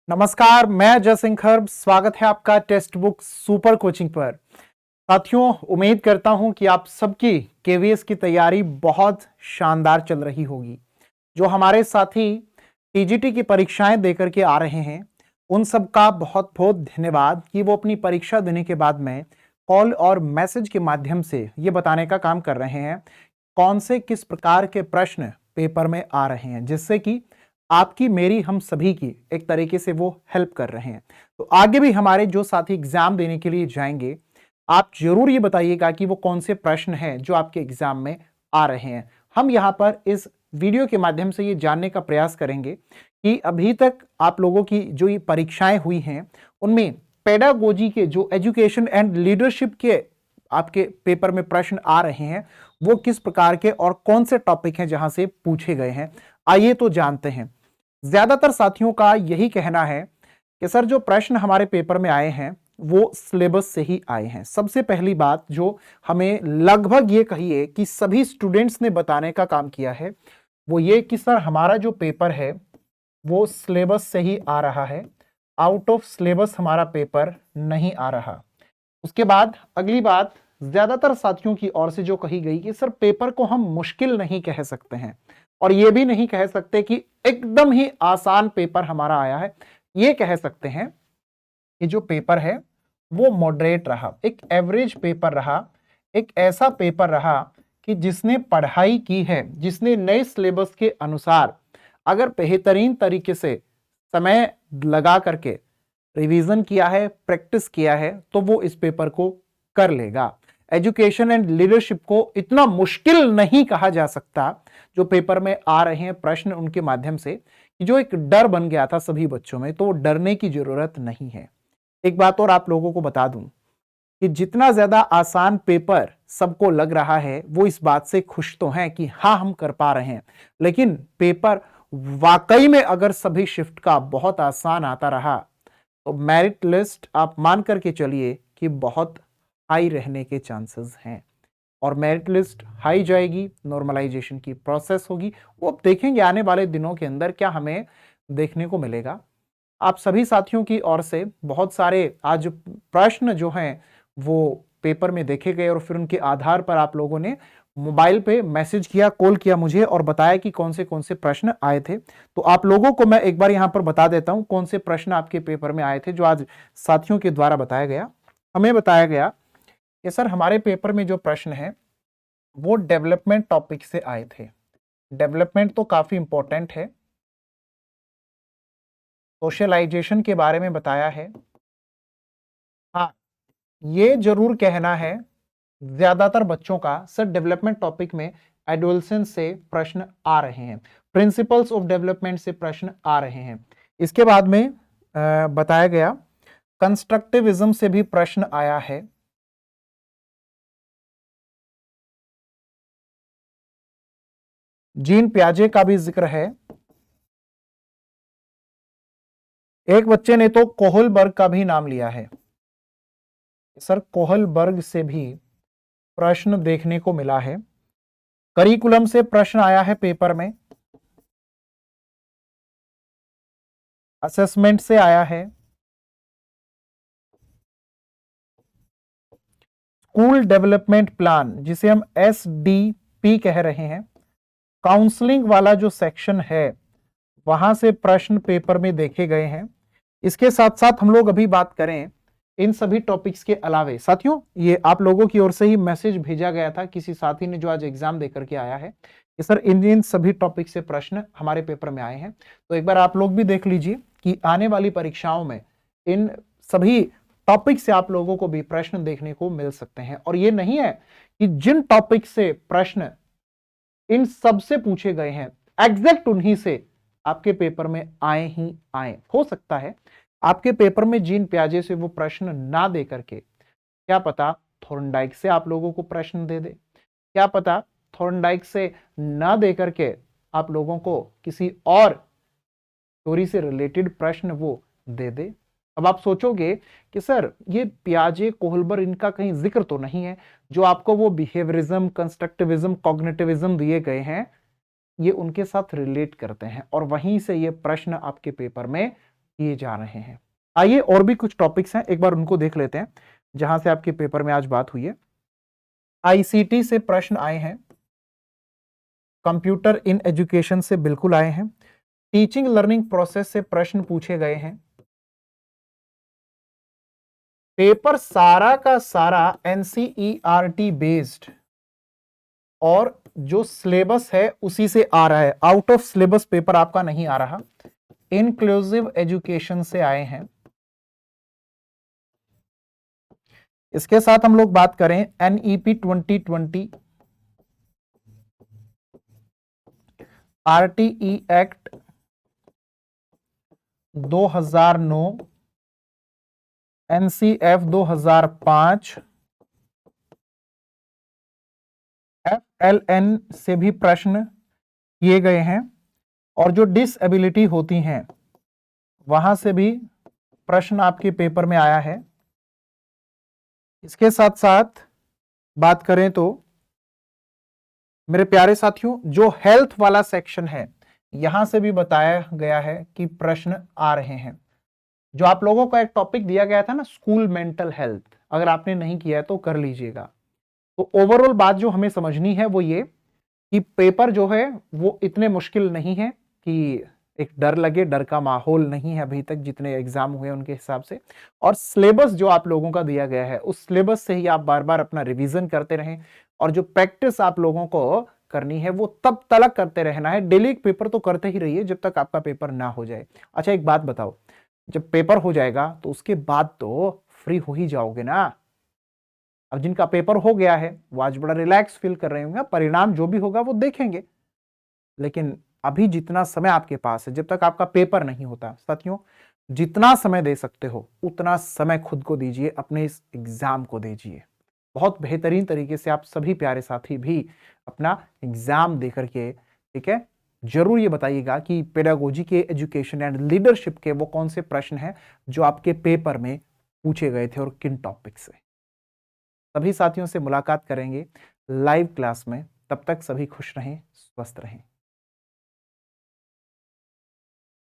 नमस्कार, मैं अजय सिंह खर्ब। स्वागत है आपका टेक्स्ट बुक सुपर कोचिंग पर। साथियों, उम्मीद करता हूं कि आप सबकी केवीएस की तैयारी बहुत शानदार चल रही होगी। जो हमारे साथी टीजीटी की परीक्षाएं देकर के आ रहे हैं, उन सब का बहुत बहुत धन्यवाद कि वो अपनी परीक्षा देने के बाद में कॉल और मैसेज के माध्यम से ये बताने का काम कर रहे हैं कौन से किस प्रकार के प्रश्न पेपर में आ रहे हैं, जिससे कि आपकी मेरी हम सभी की एक तरीके से वो हेल्प कर रहे हैं। तो आगे भी हमारे जो साथी एग्जाम देने के लिए जाएंगे, आप जरूर ये बताइएगा कि वो कौन से प्रश्न हैं जो आपके एग्जाम में आ रहे हैं। हम यहाँ पर इस वीडियो के माध्यम से ये जानने का प्रयास करेंगे कि अभी तक आप लोगों की जो ये परीक्षाएं हुई हैं, उनमें पेडागोजी के जो एजुकेशन एंड लीडरशिप के आपके पेपर में प्रश्न आ रहे हैं, वो किस प्रकार के और कौन से टॉपिक हैं जहां से पूछे गए हैं। आइए तो जानते हैं। ज्यादातर साथियों का यही कहना है कि सर, जो प्रश्न हमारे पेपर में आए हैं वो सिलेबस से ही आए हैं। सबसे पहली बात जो हमें लगभग ये कहिए कि सभी स्टूडेंट्स ने बताने का काम किया है, वो ये कि सर, हमारा जो पेपर है वो सिलेबस से ही आ रहा है, आउट ऑफ सिलेबस हमारा पेपर नहीं आ रहा। उसके बाद अगली बात ज्यादातर साथियों की ओर से जो कही गई कि सर, पेपर को हम मुश्किल नहीं कह सकते हैं और ये भी नहीं कह सकते कि एकदम ही आसान पेपर हमारा आया है। ये कह सकते हैं कि जो पेपर है वो मॉडरेट रहा, एक एवरेज पेपर रहा, एक ऐसा पेपर रहा कि जिसने पढ़ाई की है, जिसने नए सिलेबस के अनुसार अगर बेहतरीन तरीके से समय लगा करके रिवीजन किया है, प्रैक्टिस किया है, तो वो इस पेपर को कर लेगा। एजुकेशन एंड लीडरशिप को इतना मुश्किल नहीं कहा जा सकता जो पेपर में आ रहे हैं प्रश्न उनके माध्यम से, कि जो एक डर बन गया था सभी बच्चों में, तो वो डरने की जरूरत नहीं है। एक बात और आप लोगों को बता दूं कि जितना ज्यादा आसान पेपर सबको लग रहा है, वो इस बात से खुश तो हैं कि हाँ, हम कर पा रहे हैं, लेकिन पेपर वाकई में अगर सभी शिफ्ट का बहुत आसान आता रहा तो मेरिट लिस्ट आप मान करके चलिए कि बहुत हाई रहने के चांसेस हैं। और मेरिट लिस्ट हाई जाएगी, नॉर्मलाइजेशन की प्रोसेस होगी, वो अब देखेंगे आने वाले दिनों के अंदर क्या हमें देखने को मिलेगा। आप सभी साथियों की ओर से बहुत सारे आज प्रश्न जो हैं वो पेपर में देखे गए और फिर उनके आधार पर आप लोगों ने मोबाइल पे मैसेज किया, कॉल किया मुझे और बताया कि कौन से प्रश्न आए थे। तो आप लोगों को मैं एक बार यहां पर बता देता हूं कौन से प्रश्न आपके पेपर में आए थे जो आज साथियों के द्वारा बताया गया। हमें बताया गया कि सर, हमारे पेपर में जो प्रश्न है वो डेवलपमेंट टॉपिक से आए थे। डेवलपमेंट तो काफी इंपॉर्टेंट है। सोशलाइजेशन के बारे में बताया है। हाँ, ये जरूर कहना है ज्यादातर बच्चों का, सर डेवलपमेंट टॉपिक में एडोलसेंस से प्रश्न आ रहे हैं, प्रिंसिपल्स ऑफ डेवलपमेंट से प्रश्न आ रहे हैं। इसके बाद में बताया गया कंस्ट्रक्टिविज्म से भी प्रश्न आया है। जीन पियाजे का भी जिक्र है। एक बच्चे ने तो कोहलबर्ग का भी नाम लिया है। सर, कोहलबर्ग से भी प्रश्न देखने को मिला है। करिकुलम से प्रश्न आया है पेपर में। असेसमेंट से आया है। स्कूल डेवलपमेंट प्लान, जिसे हम SDP कह रहे हैं, काउंसलिंग वाला जो सेक्शन है वहां से प्रश्न पेपर में देखे गए हैं। इसके साथ साथ हम लोग अभी बात करें इन सभी टॉपिक्स के अलावे, साथियों ये आप लोगों की ओर से ही मैसेज भेजा गया था किसी साथी ने जो आज एग्जाम देकर के आया है कि सर, इन सभी टॉपिक से प्रश्न हमारे पेपर में आए हैं। तो एक बार आप लोग भी देख लीजिए कि आने वाली परीक्षाओं में इन सभी टॉपिक से आप लोगों को भी प्रश्न देखने को मिल सकते हैं। और ये नहीं है कि जिन टॉपिक से प्रश्न इन सब से पूछे गए हैं एग्जैक्ट उन्हीं से आपके पेपर में आए ही आए। हो सकता है आपके पेपर में जीन पियाजे से वो प्रश्न ना दे करके, क्या पता थॉर्नडाइक से आप लोगों को प्रश्न दे दे, क्या पता थॉर्नडाइक से ना दे करके आप लोगों को किसी और स्टोरी से रिलेटेड प्रश्न वो दे दे। अब आप सोचोगे कि सर, ये पियाजे कोहलबर इनका कहीं जिक्र तो नहीं है, जो आपको वो बिहेवियरिज्म, कंस्ट्रक्टिविज्म, कॉग्निटिविज्म दिए गए हैं, ये उनके साथ रिलेट करते हैं और वहीं से ये प्रश्न आपके पेपर में किए जा रहे हैं। आइए और भी कुछ टॉपिक्स हैं, एक बार उनको देख लेते हैं जहां से आपके पेपर में आज बात हुई है। आईसीटी से प्रश्न आए हैं, कंप्यूटर इन एजुकेशन से बिल्कुल आए हैं, टीचिंग लर्निंग प्रोसेस से प्रश्न पूछे गए हैं। पेपर सारा का सारा एनसीईआरटी बेस्ड और जो सिलेबस है उसी से आ रहा है, आउट ऑफ सिलेबस पेपर आपका नहीं आ रहा। इंक्लूसिव एजुकेशन से आए हैं। इसके साथ हम लोग बात करें NEP 2020, RTE act 2009, NCF 2005, FLN से भी प्रश्न किए गए हैं और जो डिसएबिलिटी होती हैं वहां से भी प्रश्न आपके पेपर में आया है। इसके साथ साथ बात करें तो मेरे प्यारे साथियों, जो हेल्थ वाला सेक्शन है यहां से भी बताया गया है कि प्रश्न आ रहे हैं। जो आप लोगों का एक टॉपिक दिया गया था ना, स्कूल मेंटल हेल्थ, अगर आपने नहीं किया है तो कर लीजिएगा। तो ओवरऑल बात जो हमें समझनी है वो ये कि पेपर जो है वो इतने मुश्किल नहीं है कि एक डर लगे, डर का माहौल नहीं है अभी तक जितने एग्जाम हुए उनके हिसाब से। और सिलेबस जो आप लोगों का दिया गया है उस सिलेबस से ही आप बार बार अपना रिवीजन करते रहें और जो प्रैक्टिस आप लोगों को करनी है वो तब तलक करते रहना है। डेली एक पेपर तो करते ही रहिए जब तक आपका पेपर ना हो जाए। अच्छा एक बात बताओ, जब पेपर हो जाएगा तो उसके बाद तो फ्री हो ही जाओगे ना। अब जिनका पेपर हो गया है वो आज बड़ा रिलैक्स फील कर रहे होंगे, परिणाम जो भी होगा वो देखेंगे। लेकिन अभी जितना समय आपके पास है, जब तक आपका पेपर नहीं होता, साथियों जितना समय दे सकते हो उतना समय खुद को दीजिए, अपने इस एग्जाम को दीजिए। बहुत बेहतरीन तरीके से आप सभी प्यारे साथी भी अपना एग्जाम दे करके, ठीक है, जरूर ये बताइएगा कि पेडागोजी के, एजुकेशन एंड लीडरशिप के वो कौन से प्रश्न हैं जो आपके पेपर में पूछे गए थे और किन टॉपिक से। सभी साथियों से मुलाकात करेंगे लाइव क्लास में, तब तक सभी खुश रहें, स्वस्थ रहें।